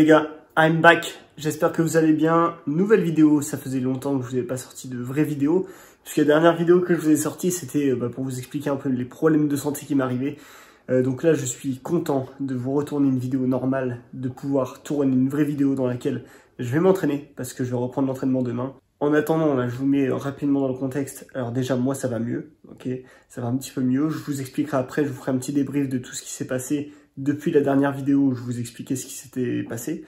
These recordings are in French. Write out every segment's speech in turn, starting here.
gars, I'm back. J'espère que vous allez bien. Nouvelle vidéo, ça faisait longtemps que je vous avais pas sorti de vraie vidéo. Parce que la dernière vidéo que je vous ai sortie, c'était pour vous expliquer un peu les problèmes de santé qui m'arrivaient. Donc là, je suis content de vous retourner une vidéo normale, de pouvoir tourner une vraie vidéo dans laquelle je vais m'entraîner, parce que je vais reprendre l'entraînement demain. En attendant, là, je vous mets rapidement dans le contexte. Alors déjà, moi, ça va mieux, ok? Ça va un petit peu mieux. Je vous expliquerai après, je vous ferai un petit débrief de tout ce qui s'est passé depuis la dernière vidéo où je vous expliquais ce qui s'était passé.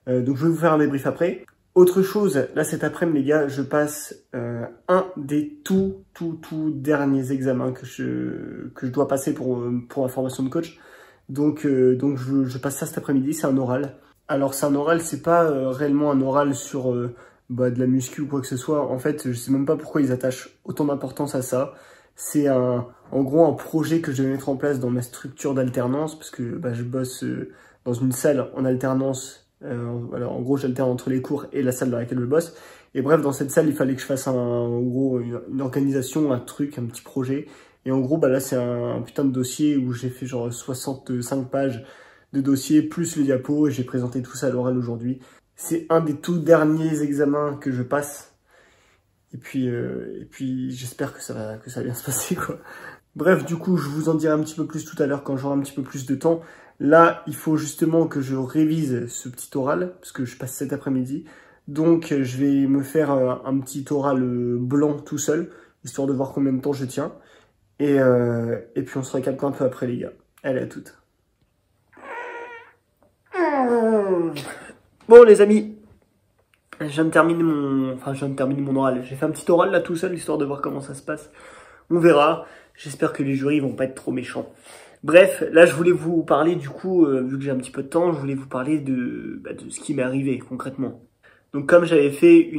Donc je vais vous faire un débrief après. Autre chose, là cet après-midi les gars, je passe un des tout derniers examens que je dois passer pour ma formation de coach. Donc je passe ça cet après-midi, c'est un oral. Alors c'est un oral, c'est pas réellement un oral sur de la muscu ou quoi que ce soit. En fait, je sais même pas pourquoi ils attachent autant d'importance à ça. C'est en gros un projet que je vais mettre en place dans ma structure d'alternance parce que je bosse dans une salle en alternance. Voilà, en gros, j'alterne entre les cours et la salle dans laquelle je bosse. Et bref, dans cette salle, il fallait que je fasse une organisation, un truc, un petit projet. Et en gros, là, c'est un putain de dossier où j'ai fait genre 65 pages de dossier, plus le diapo, et j'ai présenté tout ça à l'oral aujourd'hui. C'est un des tout derniers examens que je passe. Et puis j'espère que ça va bien se passer, quoi. Bref, du coup, je vous en dirai un petit peu plus tout à l'heure quand j'aurai un petit peu plus de temps. Là, il faut justement que je révise ce petit oral, parce que je passe cet après-midi. Donc, je vais me faire un petit oral blanc tout seul, histoire de voir combien de temps je tiens. Et puis, on se recapte un peu après, les gars. Allez, à toutes. Bon, les amis, je viens de terminer mon oral. J'ai fait un petit oral là tout seul, histoire de voir comment ça se passe. On verra. J'espère que les jurys vont pas être trop méchants. Bref, là je voulais vous parler du coup, vu que j'ai un petit peu de temps, je voulais vous parler de ce qui m'est arrivé concrètement. Donc comme j'avais fait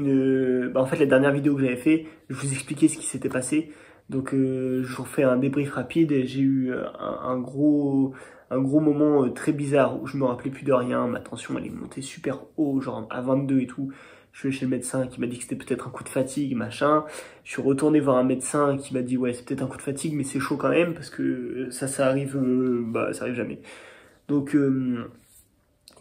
en fait la dernière vidéo que j'avais fait, je vous expliquais ce qui s'était passé. Donc je vous refais un débrief rapide. J'ai eu un gros moment très bizarre où je me rappelais plus de rien. Ma tension elle est montée super haut, genre à 22 et tout. Je suis allé chez le médecin qui m'a dit que c'était peut-être un coup de fatigue, machin. Je suis retourné voir un médecin qui m'a dit ouais c'est peut-être un coup de fatigue mais c'est chaud quand même parce que ça arrive, ça arrive jamais. Donc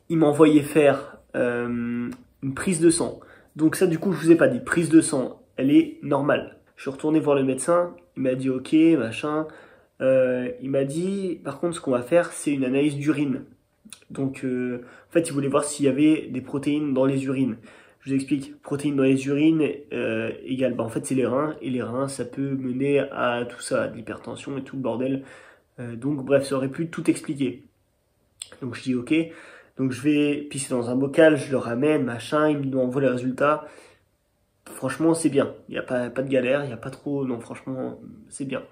il m'a envoyé faire une prise de sang. Donc ça du coup je vous ai pas dit, prise de sang, elle est normale. Je suis retourné voir le médecin, il m'a dit ok machin. Il m'a dit par contre ce qu'on va faire c'est une analyse d'urine. Donc en fait il voulait voir s'il y avait des protéines dans les urines. Je vous explique, protéines dans les urines égale, en fait c'est les reins, et les reins ça peut mener à tout ça, à de l'hypertension et tout le bordel. Donc bref, ça aurait pu tout expliquer. Donc je dis ok, donc je vais pisser dans un bocal, je le ramène, machin, il me envoie les résultats. Franchement c'est bien, il n'y a pas de galère, il n'y a pas trop, non franchement c'est bien.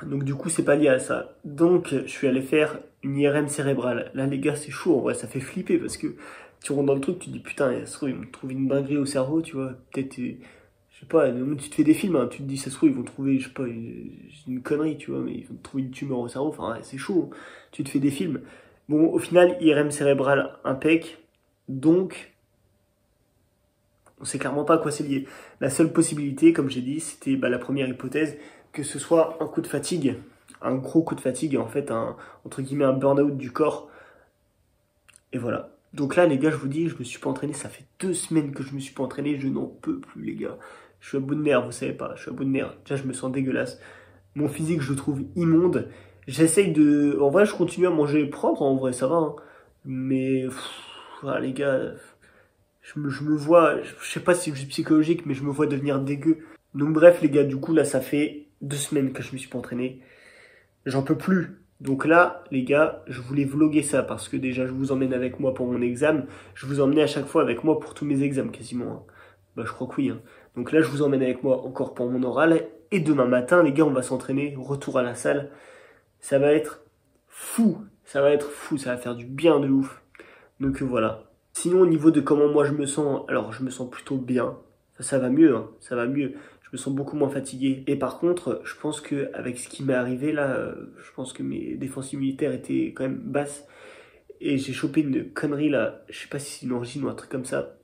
Donc du coup c'est pas lié à ça. Donc je suis allé faire une IRM cérébrale. Là les gars c'est chaud, en vrai ça fait flipper parce que tu rentres dans le truc, tu te dis putain, ça se trouve, ils vont trouver une dinguerie au cerveau, tu vois. Peut-être, je sais pas, tu te fais des films, hein, tu te dis, ça se trouve, ils vont trouver, je sais pas, une connerie, tu vois, mais ils vont trouver une tumeur au cerveau, enfin, ouais, c'est chaud. Tu te fais des films. Bon, au final, IRM cérébrale impec, donc, on sait clairement pas à quoi c'est lié. La seule possibilité, comme j'ai dit, c'était la première hypothèse, que ce soit un coup de fatigue, un gros coup de fatigue, en fait, entre guillemets, un burn-out du corps. Et voilà. Donc là, les gars, je vous dis, je me suis pas entraîné. Ça fait 2 semaines que je me suis pas entraîné. Je n'en peux plus, les gars. Je suis à bout de nerfs, vous savez pas. Je suis à bout de nerfs. Déjà, je me sens dégueulasse. Mon physique, je le trouve immonde. J'essaye de... En vrai, je continue à manger propre. En vrai, ça va. Hein. Mais, voilà, les gars, je me vois... Je sais pas si c'est psychologique, mais je me vois devenir dégueu. Donc bref, les gars, du coup, là, ça fait 2 semaines que je me suis pas entraîné. J'en peux plus. Donc là, les gars, je voulais vlogger ça parce que déjà, je vous emmène avec moi pour mon examen. Je vous emmène à chaque fois avec moi pour tous mes examens, quasiment. Hein. Je crois que oui. Hein. Donc là, je vous emmène avec moi encore pour mon oral. Et demain matin, les gars, on va s'entraîner. Retour à la salle. Ça va être fou. Ça va être fou. Ça va faire du bien de ouf. Donc voilà. Sinon, au niveau de comment moi je me sens, alors je me sens plutôt bien. Ça va mieux, hein. Ça va mieux. Je me sens beaucoup moins fatigué. Et par contre, je pense que avec ce qui m'est arrivé là, je pense que mes défenses immunitaires étaient quand même basses. Et j'ai chopé une connerie là, je sais pas si c'est une origine ou un truc comme ça.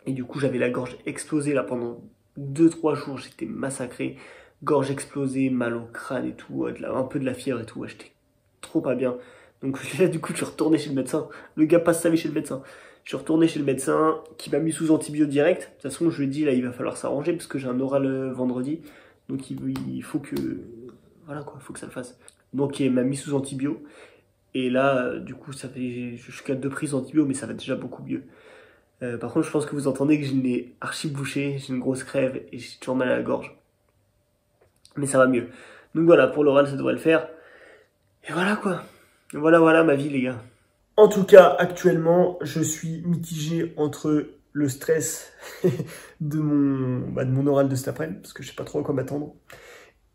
Et du coup, j'avais la gorge explosée là pendant 2-3 jours, j'étais massacré. Gorge explosée, mal au crâne et tout, un peu de la fièvre et tout, ouais, j'étais trop pas bien. Donc là, du coup, je suis retourné chez le médecin. Le gars passe sa vie chez le médecin. Je suis retourné chez le médecin qui m'a mis sous antibio direct. De toute façon, je lui ai dit, là, il va falloir s'arranger parce que j'ai un oral vendredi. Donc il faut que... Voilà quoi, il faut que ça le fasse. Donc il m'a mis sous antibio. Et là, du coup, ça fait jusqu'à 2 prises d'antibio, mais ça va déjà beaucoup mieux. Par contre, je pense que vous entendez que j'ai le nez archi bouché, j'ai une grosse crève et j'ai toujours mal à la gorge. Mais ça va mieux. Donc voilà, pour l'oral, ça devrait le faire. Et voilà quoi. Voilà ma vie, les gars. En tout cas, actuellement, je suis mitigé entre le stress de mon oral de cet après-midi, parce que je sais pas trop à quoi m'attendre.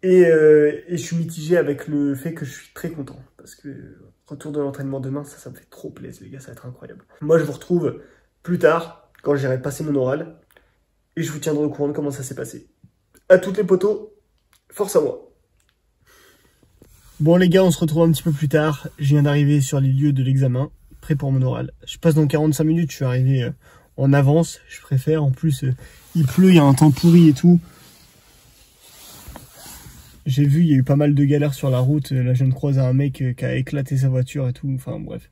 Et je suis mitigé avec le fait que je suis très content. Parce que retour de l'entraînement demain, ça me fait trop plaisir, les gars, ça va être incroyable. Moi, je vous retrouve plus tard, quand j'irai passer mon oral. Et je vous tiendrai au courant de comment ça s'est passé. À toutes les potos, force à moi. Bon les gars, on se retrouve un petit peu plus tard. Je viens d'arriver sur les lieux de l'examen, prêt pour mon oral. Je passe dans 45 minutes, je suis arrivé en avance, je préfère. En plus, il pleut, il y a un temps pourri et tout. J'ai vu, il y a eu pas mal de galères sur la route. Là, je viens de croiser un mec qui a éclaté sa voiture et tout. Enfin, bref.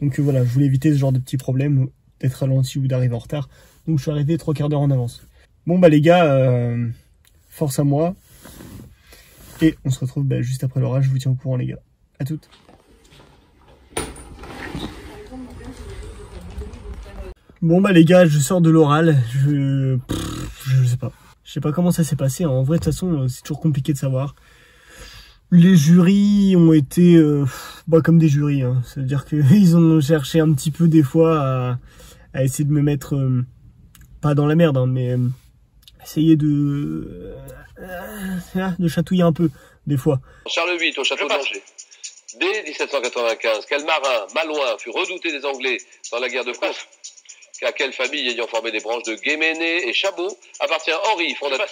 Donc voilà, je voulais éviter ce genre de petits problèmes, d'être ralenti ou d'arriver en retard. Donc je suis arrivé 3 quarts d'heure en avance. Bon bah les gars, force à moi. Et on se retrouve juste après l'orage, je vous tiens au courant les gars. À toutes. Bon bah les gars, je sors de l'oral, je sais pas. Je sais pas comment ça s'est passé, en vrai de toute façon c'est toujours compliqué de savoir. Les jurys ont été comme des jurys, hein. C'est-à-dire qu'ils ont cherché un petit peu des fois à essayer de me mettre, pas dans la merde, hein, mais essayer de chatouiller un peu, des fois. Charles VIII au château d'Angers. Dès 1795, quel marin malouin fut redouté des Anglais dans la guerre de Corse? À quelle famille ayant formé des branches de Guéméné et Chabot appartient Henri, fondateur?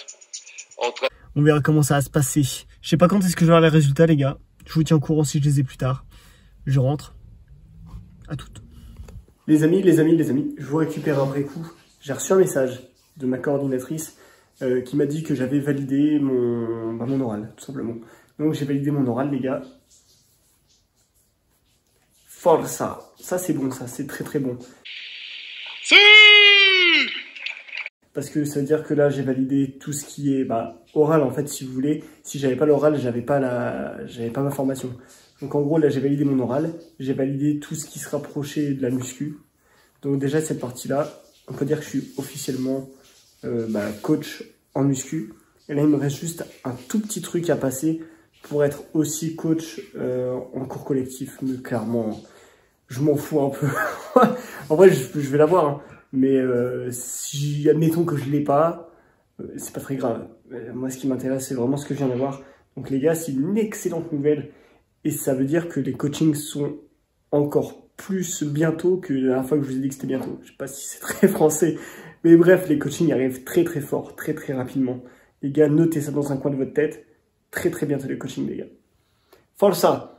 On verra comment ça va se passer. Je sais pas quand est-ce que je vais avoir les résultats les gars. Je vous tiens au courant si je les ai plus tard. Je rentre. À toutes. Les amis, je vous récupère après coup. J'ai reçu un message de ma coordinatrice qui m'a dit que j'avais validé mon oral, tout simplement. Donc j'ai validé mon oral les gars. Forza. Ça c'est bon, ça c'est très très bon. Parce que ça veut dire que là j'ai validé tout ce qui est oral en fait si vous voulez. Si j'avais pas l'oral, j'avais pas ma formation. Donc en gros là j'ai validé mon oral, j'ai validé tout ce qui se rapprochait de la muscu. Donc déjà cette partie là, on peut dire que je suis officiellement coach en muscu. Et là il me reste juste un tout petit truc à passer pour être aussi coach en cours collectif. Mais clairement, je m'en fous un peu. En vrai je vais l'avoir, hein. Mais si admettons que je l'ai pas, c'est pas très grave. Moi ce qui m'intéresse c'est vraiment ce que je viens d'avoir. Donc les gars, c'est une excellente nouvelle. Et ça veut dire que les coachings sont encore plus bientôt que la dernière fois que je vous ai dit que c'était bientôt. Je sais pas si c'est très français. Mais bref, les coachings arrivent très très fort, très très rapidement. Les gars, notez ça dans un coin de votre tête. Très très bientôt les coachings les gars. Forza!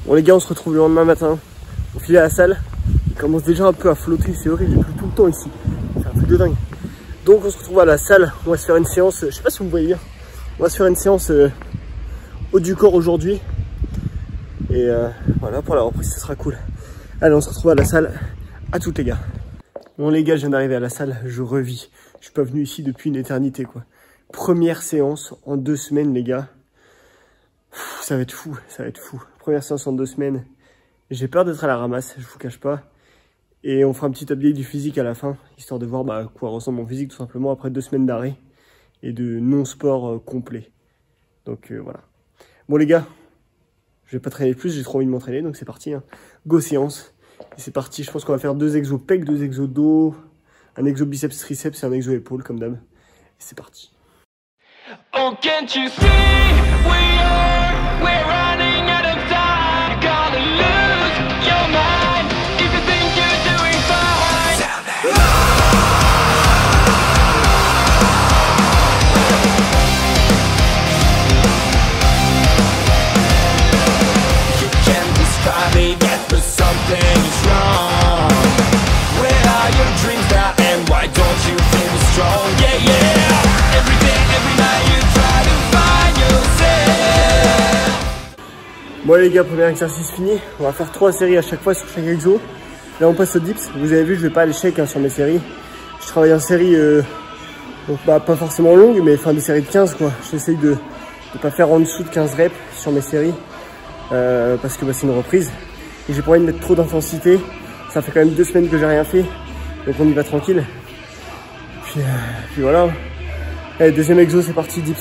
Bon les gars, on se retrouve le lendemain matin. On file à la salle. Il commence déjà un peu à flotter, c'est horrible, il pleut tout le temps ici. C'est un truc de dingue. Donc on se retrouve à la salle, on va se faire une séance, je sais pas si vous me voyez bien. On va se faire une séance haut du corps aujourd'hui. Et voilà, pour la reprise, ce sera cool. Allez, on se retrouve à la salle. À toutes les gars. Bon les gars, je viens d'arriver à la salle, je revis. Je suis pas venu ici depuis une éternité quoi. Première séance en 2 semaines les gars. Ça va être fou, ça va être fou. Première séance en 2 semaines. J'ai peur d'être à la ramasse, je vous cache pas. Et on fera un petit update du physique à la fin, histoire de voir à quoi ressemble mon physique tout simplement après 2 semaines d'arrêt et de non-sport complet. Donc voilà. Bon les gars, je vais pas traîner plus, j'ai trop envie de m'entraîner, donc c'est parti. Hein. Go séance. Et c'est parti, je pense qu'on va faire 2 exos pec, 2 exos dos, un exo biceps triceps et un exo épaule comme d'hab. Et c'est parti. Oh, can't you see we're running out of time. You're gonna lose your mind if you think you're doing fine. Bon les gars, premier exercice fini. On va faire 3 séries à chaque fois sur chaque exo. Là on passe au dips. Vous avez vu, je vais pas à l'échec sur mes séries. Je travaille en série, donc pas forcément longue, mais enfin des séries de 15 quoi. J'essaye de pas faire en dessous de 15 reps sur mes séries. Parce que c'est une reprise. Et j'ai pas envie de mettre trop d'intensité. Ça fait quand même 2 semaines que j'ai rien fait. Donc on y va tranquille. Puis voilà. Allez, deuxième exo, c'est parti, dips.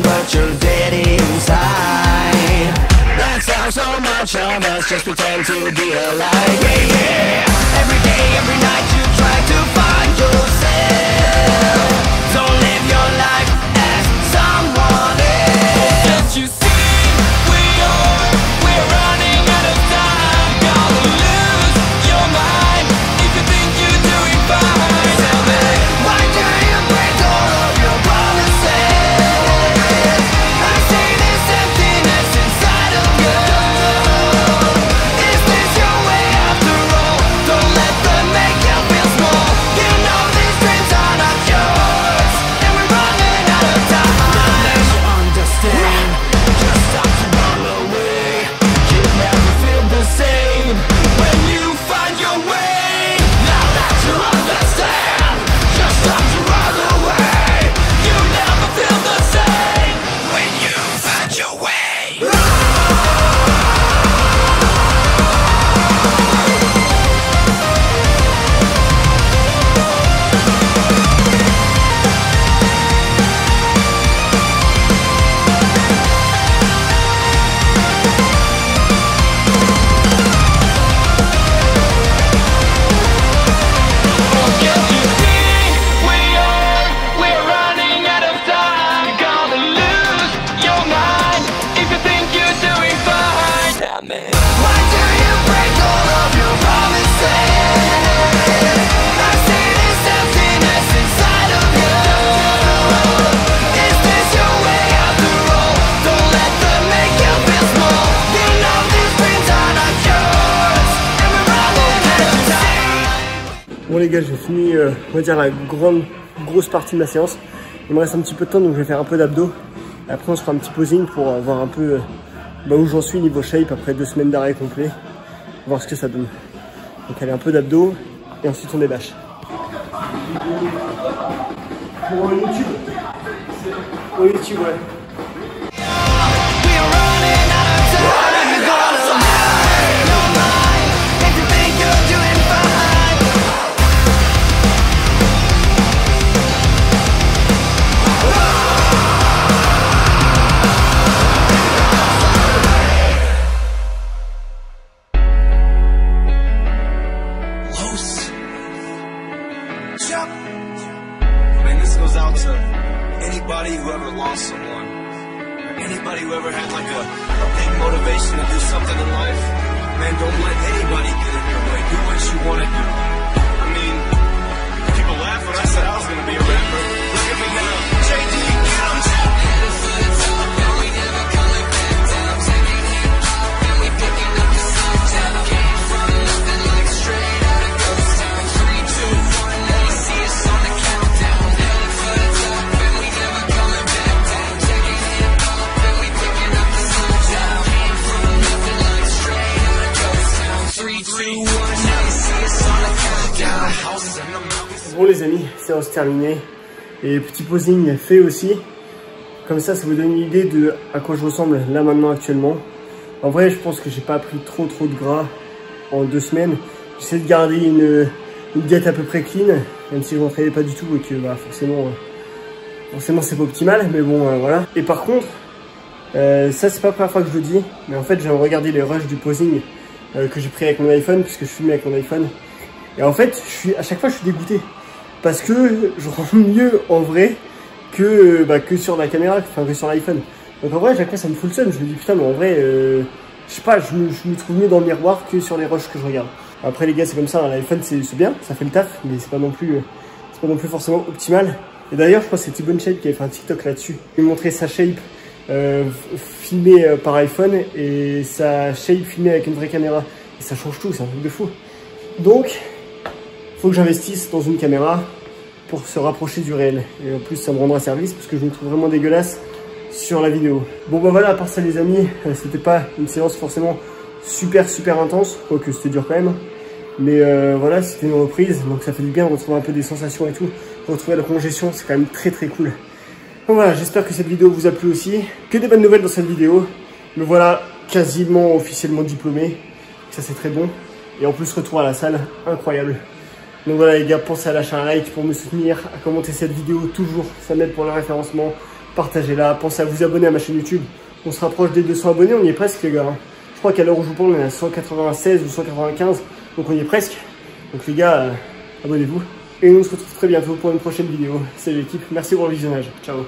But you're dead inside. That's how so much of us just pretend to be alive. Yeah, yeah. Every day, every night you try to find yourself. Don't live your life as someone else. Can't you see we're running out of time? Gonna lose your mind if you think you're doing fine. Tell me, why do you break all of your promises? Bon les gars, j'ai fini, on va dire la grosse partie de ma séance. Il me reste un petit peu de temps, donc je vais faire un peu d'abdos. Après on se fera un petit posing pour voir un peu où j'en suis niveau shape après 2 semaines d'arrêt complet. Voir ce que ça donne. Donc allez, un peu d'abdos et ensuite on débâche. Pour YouTube. Pour YouTube, ouais. Anybody who ever lost someone, or anybody who ever had like a big motivation to do something in life, man, don't let anybody get in your way. Do what you want to do. I mean, people laugh when I said I was going to be a rapper. Look at me now. JD, get 'em. Headed for the top, and we never coming back down. Taking hip hop, and we picking up the sound. Came from nothing like straight out of Ghost Town. 3, 2, 1, now you see us on the countdown. Headed for the top, and we never coming back down. Taking hip hop, and we picking up the sound. Came from nothing like straight out of Ghost Town. 3, 2, 1, now you see us on the countdown. Houses in the mountains. Bon les amis, séance terminée. Et petit posing fait aussi. Comme ça vous donne une idée de à quoi je ressemble là maintenant actuellement. En vrai, je pense que j'ai pas pris trop de gras en 2 semaines. J'essaie de garder une diète à peu près clean, même si je m'entraînais pas du tout et que forcément c'est pas optimal, mais bon voilà. Et par contre, ça c'est pas la première fois que je le dis, mais en fait j'ai regardé les rushs du posing que j'ai pris avec mon iPhone, puisque je filmais avec mon iPhone. Et en fait, à chaque fois, je suis dégoûté. Parce que je rends mieux en vrai que sur la caméra, enfin que sur l'iPhone. Donc en vrai, à chaque fois, ça me fout le seum. Je me dis, putain, mais en vrai, je sais pas, je me trouve mieux dans le miroir que sur les rushs que je regarde. Après, les gars, c'est comme ça, l'iPhone, c'est bien, ça fait le taf, mais c'est pas non plus forcément optimal. Et d'ailleurs, je crois que c'est T-Bone Shape qui avait fait un TikTok là-dessus. Il montrait sa shape filmée par iPhone et sa shape filmée avec une vraie caméra. Et ça change tout, c'est un truc de fou. Donc, faut que j'investisse dans une caméra pour se rapprocher du réel. Et en plus, ça me rendra service parce que je me trouve vraiment dégueulasse sur la vidéo. Bon bah voilà, à part ça les amis, c'était pas une séance forcément super intense, quoique c'était dur quand même. Mais voilà, c'était une reprise, donc ça fait du bien de retrouver un peu des sensations et tout. Retrouver la congestion, c'est quand même très cool. Donc voilà, j'espère que cette vidéo vous a plu aussi. Que des bonnes nouvelles dans cette vidéo. Me voilà quasiment officiellement diplômé. Ça c'est très bon. Et en plus, retour à la salle, incroyable. Donc voilà les gars, pensez à lâcher un like pour me soutenir, à commenter cette vidéo toujours, ça m'aide pour le référencement. Partagez-la, pensez à vous abonner à ma chaîne YouTube. On se rapproche des 200 abonnés, on y est presque les gars. Je crois qu'à l'heure où je vous parle, on est à 196 ou 195, donc on y est presque. Donc les gars, abonnez-vous. Et nous on se retrouve très bientôt pour une prochaine vidéo. Salut l'équipe, merci pour le visionnage. Ciao.